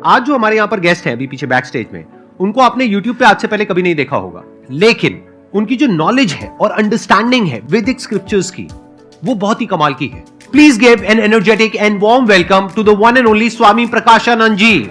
आज जो हमारे यहाँ पर गेस्ट हैं अभी पीछे बैक स्टेज में, उनको आपने YouTube पे आज से पहले कभी नहीं देखा होगा, लेकिन उनकी जो नॉलेज है और अंडरस्टैंडिंग है वैदिक स्क्रिप्चर्स की, वो बहुत ही कमाल की है। Please give an energetic and warm welcome to the one and only Swami Prakashanand ji.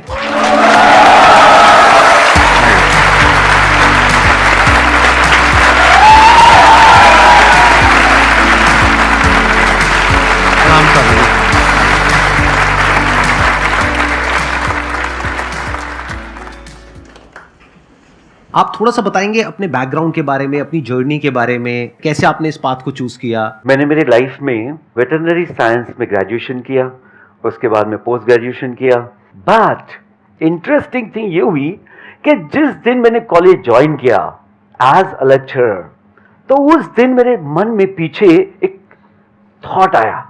आप थोड़ा सा बताएंगे अपने बैकग्राउंड के बारे में, अपनी जर्नी के बारे में, कैसे आपने इस पाथ को चूज किया? मैंने मेरी लाइफ में वेटरनरी साइंस में ग्रेजुएशन किया, उसके बाद में पोस्ट ग्रेजुएशन किया। बट इंटरेस्टिंग थिंग ये हुई कि जिस दिन मैंने कॉलेज ज्वाइन किया एज अ लेक्चरर, तो उस दिन मेरे मन में पीछे एक थॉट आया।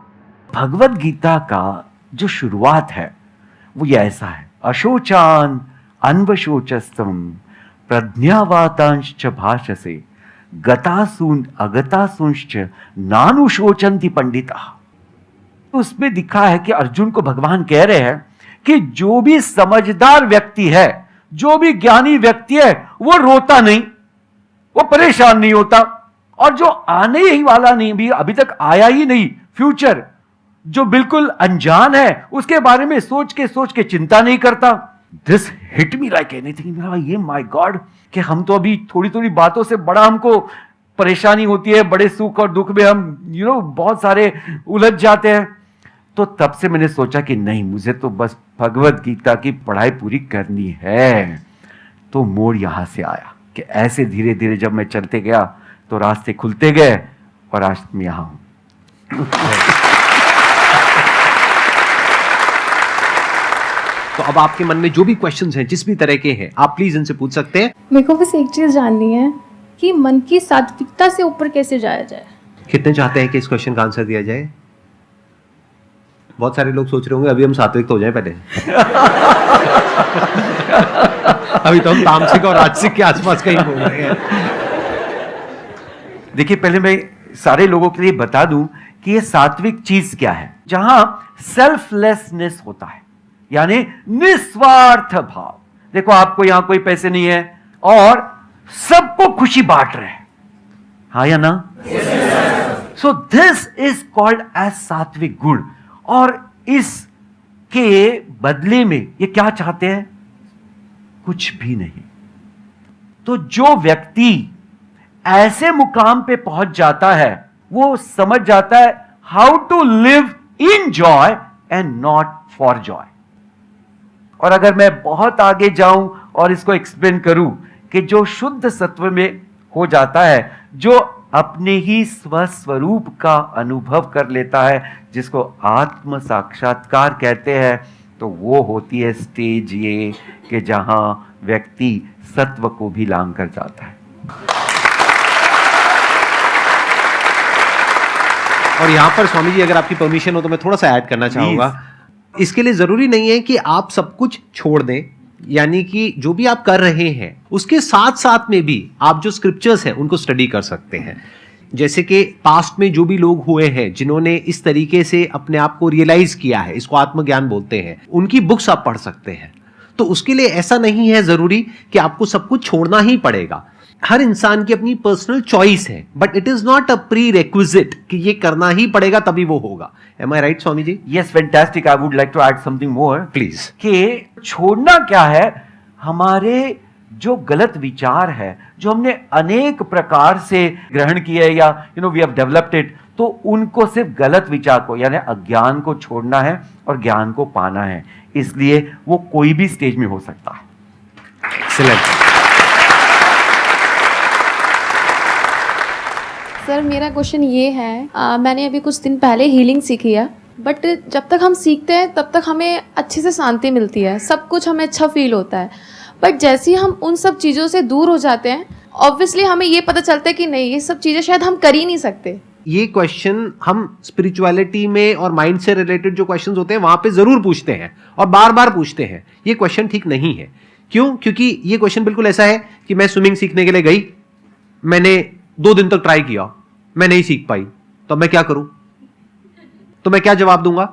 भगवत गीता का जो शुरुआत है वो ये ऐसा है, अशोचान अन्वशोचस्तम प्रज्ञावातांश्च भाषसे गतासून अगतासूंश्च नानुशोचन्ति पंडिता। उसमें दिखा है कि अर्जुन को भगवान कह रहे हैं कि जो भी समझदार व्यक्ति है, जो भी ज्ञानी व्यक्ति है, वो रोता नहीं, वो परेशान नहीं होता, और जो आने ही वाला नहीं, भी अभी तक आया ही नहीं, फ्यूचर जो बिल्कुल अनजान है, उसके बारे में सोच के चिंता नहीं करता। This hit me like anything. ये माय गॉड कि हम तो अभी थोड़ी थोड़ी बातों से बड़ा हमको परेशानी होती है, बड़े सुख और दुख में हम बहुत सारे उलझ जाते हैं। तो तब से मैंने सोचा कि नहीं, मुझे तो बस भगवत गीता की पढ़ाई पूरी करनी है। तो मोड़ यहां से आया कि ऐसे धीरे धीरे जब मैं चलते गया तो रास्ते खुलते गए, और आज मैं यहां हूं। तो अब आपके मन में जो भी क्वेश्चंस हैं, जिस भी तरह के हैं, आप प्लीज इनसे पूछ सकते हैं। मेरे को बस एक चीज जाननी है कि मन की सात्विकता से ऊपर कैसे जाया जाए। कितने चाहते हैं कि इस क्वेश्चन का आंसर दिया जाए? बहुत सारे लोग सोच रहे होंगे अभी हम सात्विक तो हो जाए पहले। अभी तो हम तामसिक और राजसिक के आसपास कहीं घूम रहे हैं। देखिए, पहले मैं सारे लोगों के लिए बता दूं कि ये सात्विक चीज क्या है। जहां सेल्फलेसनेस होता है, यानी निस्वार्थ भाव। देखो, आपको यहां कोई पैसे नहीं है और सबको खुशी बांट रहे हैं, हाँ या ना? So this is called as sattvic guna. और इसके बदले में ये क्या चाहते हैं? कुछ भी नहीं। तो जो व्यक्ति ऐसे मुकाम पे पहुंच जाता है, वो समझ जाता है how to live in joy and not for joy. और अगर मैं बहुत आगे जाऊं और इसको एक्सप्लेन करूं कि जो शुद्ध सत्व में हो जाता है, जो अपने ही स्वस्वरूप का अनुभव कर लेता है, जिसको आत्म साक्षात्कार कहते हैं, तो वो होती है स्टेज ये कि जहां व्यक्ति सत्व को भी लांग कर जाता है। और यहां पर स्वामी जी, अगर आपकी परमिशन हो तो मैं थोड़ा सा ऐड करना चाहूंगा। इसके लिए जरूरी नहीं है कि आप सब कुछ छोड़ दें, यानी कि जो भी आप कर रहे हैं उसके साथ साथ में भी आप जो स्क्रिप्चर्स हैं उनको स्टडी कर सकते हैं। जैसे कि पास्ट में जो भी लोग हुए हैं जिन्होंने इस तरीके से अपने आप को रियलाइज किया है, इसको आत्मज्ञान बोलते हैं, उनकी बुक्स आप पढ़ सकते हैं। तो उसके लिए ऐसा नहीं है जरूरी कि आपको सब कुछ छोड़ना ही पड़ेगा। हर इंसान की अपनी पर्सनल चॉइस है, but it is not a prerequisite कि ये करना ही पड़ेगा तभी वो होगा। Am I right Swami ji? Yes, fantastic. I would like to add something more please. कि छोड़ना क्या है? हमारे जो गलत विचार है, जो हमने अनेक प्रकार से ग्रहण किए या वी हैव डेवलप्ड इट, तो उनको सिर्फ गलत विचार को यानी अज्ञान को छोड़ना है और ज्ञान को पाना है। इसलिए वो कोई भी स्टेज में हो सकता है। एक्सीलेंट। सर, मेरा क्वेश्चन ये है, मैंने अभी कुछ दिन पहले हीलिंग सीखी है, बट जब तक हम सीखते हैं तब तक हमें अच्छे से शांति मिलती है, सब कुछ हमें अच्छा फील होता है। बट जैसे ही हम उन सब चीज़ों से दूर हो जाते हैं, ऑब्वियसली हमें ये पता चलता है कि नहीं, ये सब चीज़ें शायद हम कर ही नहीं सकते। ये क्वेश्चन हम स्पिरिचुअलिटी में और माइंड से रिलेटेड जो क्वेश्चंस होते हैं वहां पे जरूर पूछते हैं और बार बार पूछते हैं। ये क्वेश्चन ठीक नहीं है। क्यों? क्योंकि ये क्वेश्चन बिल्कुल ऐसा है कि मैं स्विमिंग सीखने के लिए गई, मैंने 2 दिन तक ट्राई किया, मैं नहीं सीख पाई, तो मैं क्या करूं? तो मैं क्या जवाब दूंगा?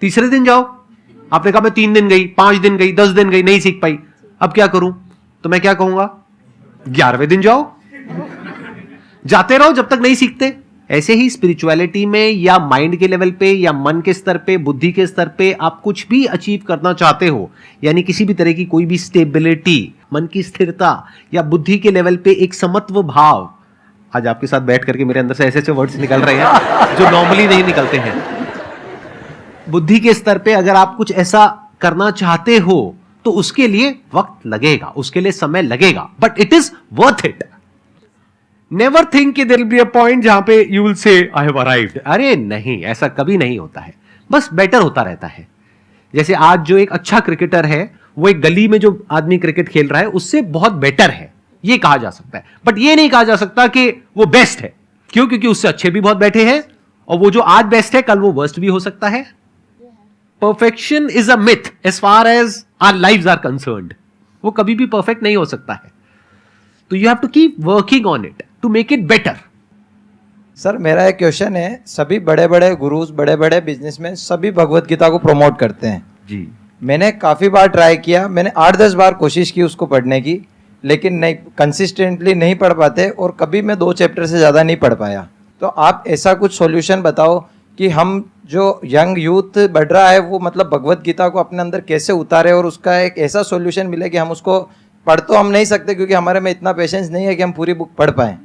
तीसरे दिन जाओ, आपने कहा मैं 3 दिन गई, 5 दिन गई, 10 दिन गई, नहीं सीख पाई, अब क्या करूं? तो मैं क्या कहूंगा? 11वें दिन जाओ, जाते रहो जब तक नहीं सीखते। ऐसे ही स्पिरिचुअलिटी में या माइंड के लेवल पे या मन के स्तर पे, बुद्धि के स्तर पे आप कुछ भी अचीव करना चाहते हो, यानी किसी भी तरह की कोई भी स्टेबिलिटी, मन की स्थिरता या बुद्धि के लेवल पे एक समत्व भाव, आज आपके साथ बैठ करके मेरे अंदर से ऐसे ऐसे वर्ड्स निकल रहे हैं जो नॉर्मली नहीं निकलते हैं। बुद्धि के स्तर पे अगर आप कुछ ऐसा करना चाहते हो तो उसके लिए वक्त लगेगा, उसके लिए समय लगेगा, but it is worth it. Never think कि there will be a point जहां पे you will say I have arrived. अरे नहीं, ऐसा कभी नहीं होता है, बस बेटर होता रहता है। जैसे आज जो एक अच्छा क्रिकेटर है वो एक गली में जो आदमी क्रिकेट खेल रहा है उससे बहुत बेटर है, ये कहा जा सकता है, बट ये नहीं कहा जा सकता कि वो बेस्ट है। क्यों? क्योंकि उससे अच्छे भी बहुत बैठे हैं और वो जो आज बेस्ट है कल वो वर्स्ट भी हो सकता है। Perfection is a myth as far as our lives are concerned. वो कभी भी परफेक्ट नहीं हो सकता है, तो you have to keep working on it to make it better. Sir मेरा एक क्वेश्चन है, सभी बड़े बड़े गुरुज, बड़े बड़े बिजनेसमैन सभी भगवत गीता को प्रमोट करते हैं जी। मैंने काफ़ी बार ट्राई किया, मैंने 8-10 बार कोशिश की उसको पढ़ने की, लेकिन नहीं, कंसिस्टेंटली नहीं पढ़ पाते और कभी मैं 2 चैप्टर से ज़्यादा नहीं पढ़ पाया। तो आप ऐसा कुछ सॉल्यूशन बताओ कि हम जो यंग यूथ बढ़ रहा है वो मतलब भगवत गीता को अपने अंदर कैसे उतारे और उसका एक ऐसा सॉल्यूशन मिले कि हम उसको पढ़ तो हम नहीं सकते क्योंकि हमारे में इतना पेशेंस नहीं है कि हम पूरी बुक पढ़ पाएं।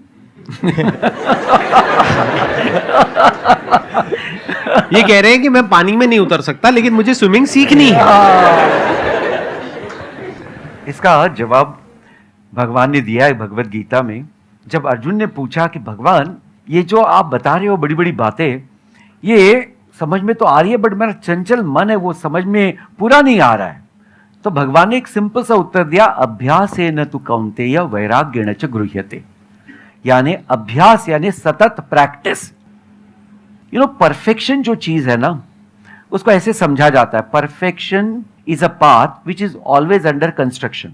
ये कह रहे हैं कि मैं पानी में नहीं उतर सकता लेकिन मुझे स्विमिंग सीखनी है। इसका जवाब भगवान ने दिया है भगवत गीता में। जब अर्जुन ने पूछा कि भगवान ये जो आप बता रहे हो बड़ी बड़ी बातें, ये समझ में तो आ रही है बट मेरा चंचल मन है वो समझ में पूरा नहीं आ रहा है, तो भगवान ने एक सिंपल सा उत्तर दिया, अभ्यासेन तु कौन्तेय वैराग्येण च गृह्यते। यानी अभ्यास यानी सतत प्रैक्टिस। परफेक्शन जो चीज है ना उसको ऐसे समझा जाता है, perfection is a path which is always under construction.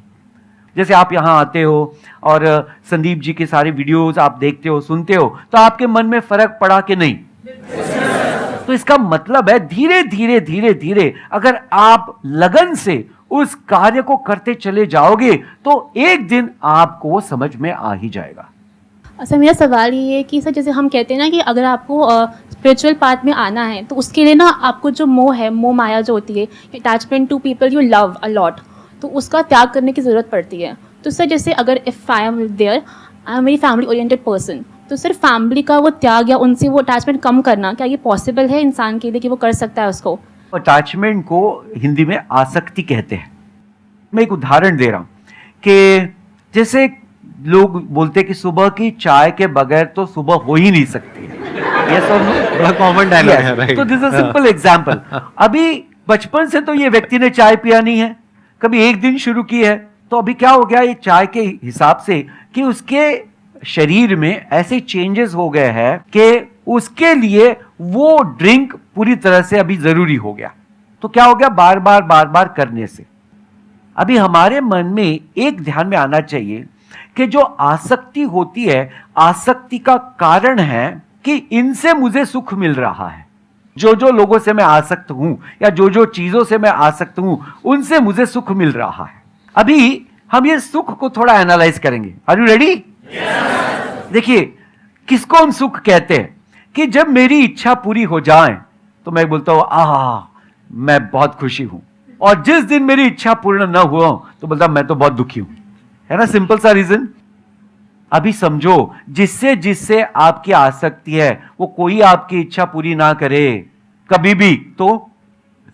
जैसे आप यहां आते हो और संदीप जी के सारे वीडियोस आप देखते हो, सुनते हो, तो आपके मन में फर्क पड़ा कि नहीं? तो इसका मतलब है धीरे धीरे धीरे धीरे अगर आप लगन से उस कार्य को करते चले जाओगे तो एक दिन आपको वो समझ में आ ही जाएगा। सर मेरा सवाल ये है कि सर जैसे हम कहते हैं ना कि अगर आपको स्पिरिचुअल पाथ में आना है तो उसके लिए ना आपको जो मोह है, मोह माया जो होती है, attachment to people you love a lot, तो उसका त्याग करने की ज़रूरत पड़ती है। तो सर जैसे अगर if I am there, I am very family oriented person, तो सर फैमिली का वो त्याग या उनसे वो अटैचमेंट कम करना, क्या ये पॉसिबल है इंसान के लिए कि वो कर सकता है उसको? अटैचमेंट को हिंदी में आसक्ति कहते हैं। मैं एक उदाहरण दे रहा हूं कि जैसे लोग बोलते हैं कि सुबह की चाय के बगैर तो सुबह हो ही नहीं सकती है। Yes or no? बड़ा कॉमन डायलॉग है, राइट? तो दिस इज सिंपल एग्जांपल। अभी बचपन से तो ये व्यक्ति ने चाय पिया नहीं है, कभी एक दिन शुरू की है, तो अभी क्या हो गया ये चाय के हिसाब से कि उसके शरीर में ऐसे चेंजेस हो गए हैं कि उसके लिए वो ड्रिंक पूरी तरह से अभी जरूरी हो गया। तो क्या हो गया, बार बार करने से। अभी हमारे मन में एक ध्यान में आना चाहिए कि जो आसक्ति होती है, आसक्ति का कारण है कि इनसे मुझे सुख मिल रहा है। जो जो लोगों से मैं आसक्त हूं या जो जो चीजों से मैं आसक्त हूं उनसे मुझे सुख मिल रहा है। अभी हम ये सुख को थोड़ा एनालाइज करेंगे। Are you ready? देखिए किसको हम सुख कहते हैं कि जब मेरी इच्छा पूरी हो जाए तो मैं बोलता हूं आह मैं बहुत खुशी हूं, और जिस दिन मेरी इच्छा पूर्ण न हुआ तो बोलता मैं तो बहुत दुखी हूं। है ना, सिंपल सा रीजन। अभी समझो जिससे जिससे आपकी आसक्ति है वो कोई आपकी इच्छा पूरी ना करे कभी भी तो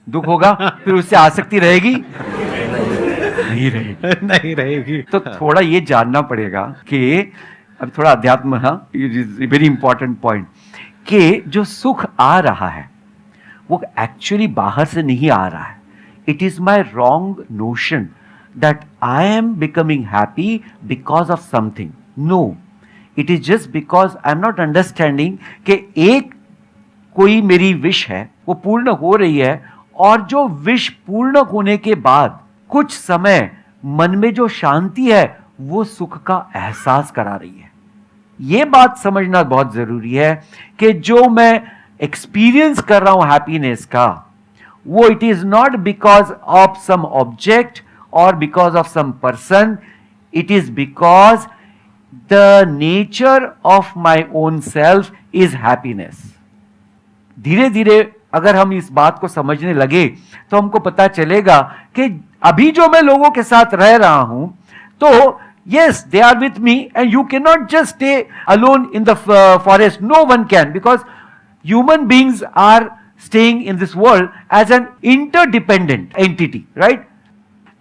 दुख होगा, फिर उससे आसक्ति रहेगी? नहीं रहेगी। नहीं रहेगी। तो थोड़ा ये जानना पड़ेगा कि अब थोड़ा अध्यात्म, हाँ, वेरी इंपॉर्टेंट पॉइंट, कि जो सुख आ रहा है वो एक्चुअली बाहर से नहीं आ रहा है। It is my wrong notion that I am becoming happy because of something. No, it is just because I am not understanding कि एक कोई मेरी विश है वो पूर्ण हो रही है, और जो विश पूर्ण होने के बाद कुछ समय मन में जो शांति है वो सुख का एहसास करा रही है। ये बात समझना बहुत जरूरी है कि जो मैं एक्सपीरियंस कर रहा हूं हैप्पीनेस का, वो it is not because of some object और because of some person, it is because the nature of my own self is happiness. धीरे धीरे अगर हम इस बात को समझने लगे तो हमको पता चलेगा कि अभी जो मैं लोगों के साथ रह रहा हूं, तो yes, they are with me and you cannot just stay alone in the forest. No one can, because human beings are staying in this world as an interdependent entity, right?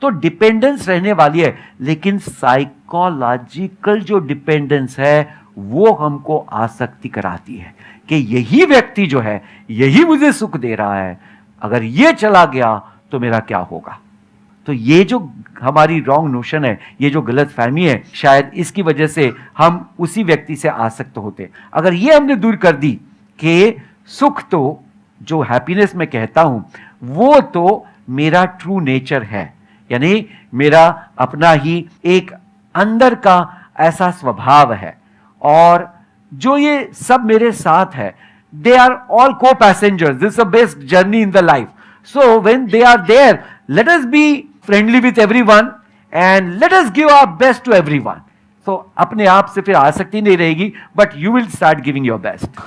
तो डिपेंडेंस रहने वाली है, लेकिन psychological जो dependence है वो हमको आसक्ति कराती है कि यही व्यक्ति जो है यही मुझे सुख दे रहा है, अगर ये चला गया तो मेरा क्या होगा। तो ये जो हमारी रॉन्ग नोशन है, ये जो गलत फहमी है, शायद इसकी वजह से हम उसी व्यक्ति से आसक्त होते। अगर ये हमने दूर कर दी कि सुख तो जो हैप्पीनेस मैं कहता हूं वो तो मेरा ट्रू नेचर है, यानी मेरा अपना ही एक अंदर का ऐसा स्वभाव है, और जो ये सब मेरे साथ है, they are all co passengers, this is the best journey in the life. So when they are there, let us be friendly with everyone and let us give our best to everyone. So अपने आप से फिर आसक्ति नहीं रहेगी, but you will start giving your best.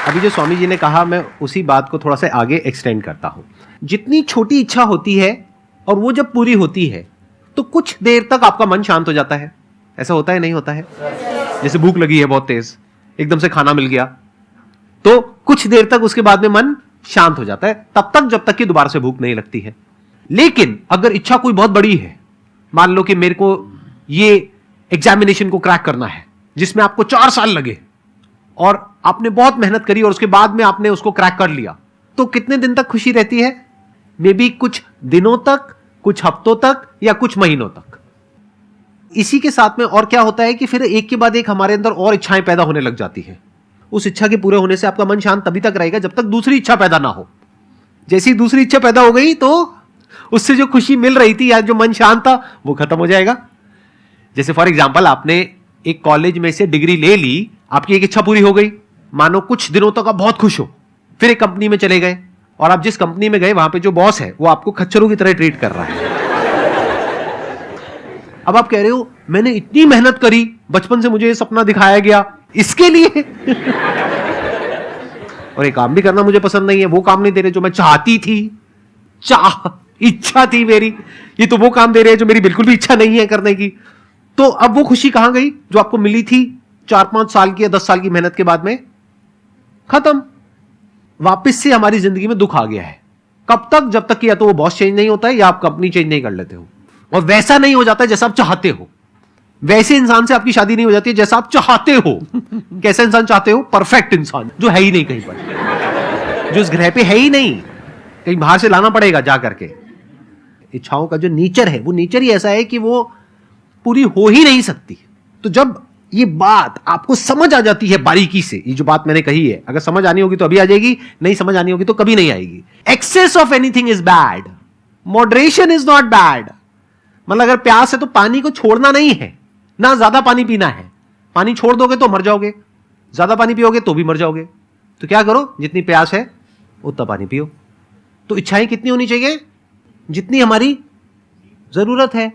अभी जो स्वामी जी ने कहा, मैं उसी बात को थोड़ा सा आगे एक्सटेंड करता हूं। जितनी छोटी इच्छा होती है और वो जब पूरी होती है तो कुछ देर तक आपका मन शांत हो जाता है। ऐसा होता है, नहीं होता है? जैसे भूख लगी है बहुत तेज, एकदम से खाना मिल गया, तो कुछ देर तक उसके बाद में मन शांत हो जाता है, तब तक जब तक कि दोबारा से भूख नहीं लगती है। लेकिन अगर इच्छा कोई बहुत बड़ी है, मान लो कि मेरे को ये एग्जामिनेशन को क्रैक करना है जिसमें आपको 4 साल लगे, और आपने बहुत मेहनत करी और उसके बाद में आपने उसको क्रैक कर लिया, तो कितने दिन तक खुशी रहती है? मे बी कुछ दिनों तक, कुछ हफ्तों तक, या कुछ महीनों तक। इसी के साथ में और क्या होता है कि फिर एक के बाद एक हमारे अंदर और इच्छाएं पैदा होने लग जाती है। उस इच्छा के पूरे होने से आपका मन शांत तभी तक रहेगा जब तक दूसरी इच्छा पैदा ना हो। जैसी दूसरी इच्छा पैदा हो गई तो उससे जो खुशी मिल रही थी या जो मन शांत था वो खत्म हो जाएगा। जैसे फॉर एग्जाम्पल, आपने एक कॉलेज में से डिग्री ले ली, आपकी एक इच्छा पूरी हो गई, मानो कुछ दिनों तक आप बहुत खुश हो, फिर एक कंपनी में चले गए, और आप जिस कंपनी में गए वहां पे जो बॉस है वो आपको खच्चरों की तरह ट्रीट कर रहा है। अब आप कह रहे हो मैंने इतनी मेहनत करी, बचपन से मुझे ये सपना दिखाया गया इसके लिए और ये काम भी करना मुझे पसंद नहीं है, वो काम नहीं दे रहे जो मैं चाहती थी, इच्छा थी मेरी, ये तो वो काम दे रहे हैं जो मेरी बिल्कुल भी इच्छा नहीं है करने की। तो अब वो खुशी कहां गई जो आपको मिली थी 4-5 साल की या 10 साल की मेहनत के बाद में? खत्म। वापस से हमारी जिंदगी में दुख आ गया है। कब तक? जब तक कि या तो वो बॉस चेंज नहीं होता है या आप कंपनी चेंज नहीं कर लेते हो, और वैसा नहीं हो जाता जैसा आप चाहते हो। वैसे इंसान से आपकी शादी नहीं हो जाती है जैसा आप चाहते हो। कैसा इंसान चाहते हो? परफेक्ट इंसान, जो है ही नहीं कहीं पर, जो इस ग्रह पे है ही नहीं, कहीं बाहर से लाना पड़ेगा जा करके। इच्छाओं का जो नेचर है वो नेचर ही ऐसा है कि वो पूरी हो ही नहीं सकती। तो जब ये बात आपको समझ आ जाती है बारीकी से, ये जो बात मैंने कही है, अगर समझ आनी होगी तो अभी आ जाएगी, नहीं समझ आनी होगी तो कभी नहीं आएगी। Excess of anything is bad, moderation is not bad. मतलब अगर प्यास है तो पानी को छोड़ना नहीं है, ना ज्यादा पानी पीना है। पानी छोड़ दोगे तो मर जाओगे, ज्यादा पानी पियोगे तो भी मर जाओगे। तो क्या करो, जितनी प्यास है उतना पानी पियो। तो इच्छाएं कितनी होनी चाहिए? जितनी हमारी जरूरत है।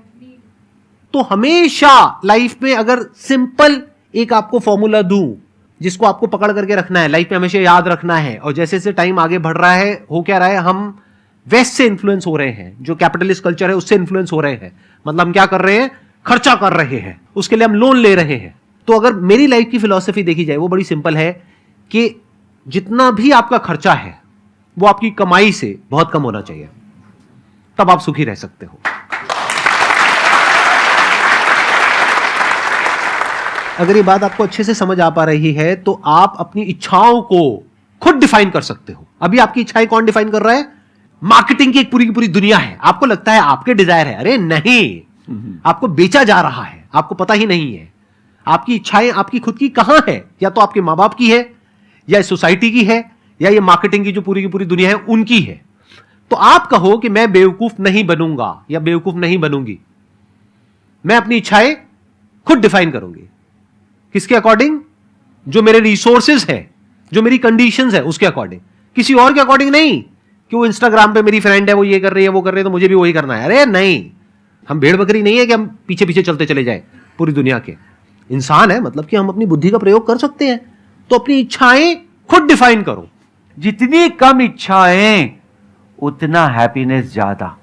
तो हमेशा लाइफ में अगर सिंपल एक आपको फॉर्मूला दूं जिसको आपको पकड़ करके रखना है, लाइफ में हमेशा याद रखना है, और जैसे जैसे टाइम आगे बढ़ रहा है, हो क्या रहा है, हम वेस्ट से इन्फ्लुएंस हो रहे हैं, जो कैपिटलिस्ट कल्चर है उससे इन्फ्लुएंस हो रहे हैं। मतलब हम क्या कर रहे हैं? खर्चा कर रहे हैं, उसके लिए हम लोन ले रहे हैं। तो अगर मेरी लाइफ की फिलॉसफी देखी जाए वो बड़ी सिंपल है कि जितना भी आपका खर्चा है वो आपकी कमाई से बहुत कम होना चाहिए, तब आप सुखी रह सकते हो। अगर ये बात आपको अच्छे से समझ आ पा रही है तो आप अपनी इच्छाओं को खुद डिफाइन कर सकते हो। अभी आपकी इच्छाएं कौन डिफाइन कर रहा है? मार्केटिंग की एक पूरी की पूरी दुनिया है। आपको लगता है आपके डिजायर है, अरे नहीं, आपको बेचा जा रहा है, आपको पता ही नहीं है। आपकी इच्छाएं आपकी खुद की कहां है? या तो आपके मां बाप की है, या सोसाइटी की है, या ये मार्केटिंग की जो पूरी की पूरी दुनिया है उनकी है। तो आप कहो कि मैं बेवकूफ नहीं बनूंगा या बेवकूफ नहीं बनूंगी, मैं अपनी इच्छाएं खुद डिफाइन करूंगी। किसके अकॉर्डिंग? जो मेरे रिसोर्सेज है, जो मेरी कंडीशंस है उसके अकॉर्डिंग, किसी और के अकॉर्डिंग नहीं कि वो इंस्टाग्राम पे मेरी फ्रेंड है, वो ये कर रही है, वो कर रही है, तो मुझे भी वही करना है। अरे नहीं, हम भेड़ बकरी नहीं है कि हम पीछे पीछे चलते चले जाए पूरी दुनिया के। इंसान है मतलब कि हम अपनी बुद्धि का प्रयोग कर सकते हैं, तो अपनी इच्छाएं खुद डिफाइन करो। जितनी कम इच्छाएं उतना हैप्पीनेस ज्यादा।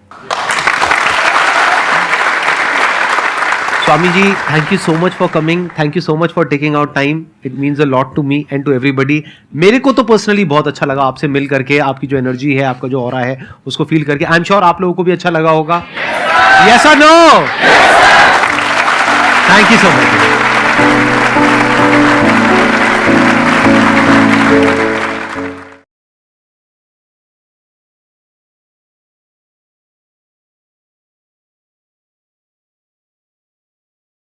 Swami ji, thank you so much for coming, thank you so much for taking out time, it means a lot to me and to everybody. मेरे को तो पर्सनली बहुत अच्छा लगा आपसे मिल करके, आपकी जो एनर्जी है, आपका जो ऑरा है, उसको फील करके। आई एम श्योर आप लोगों को भी अच्छा लगा होगा। यस और no? Thank you so much.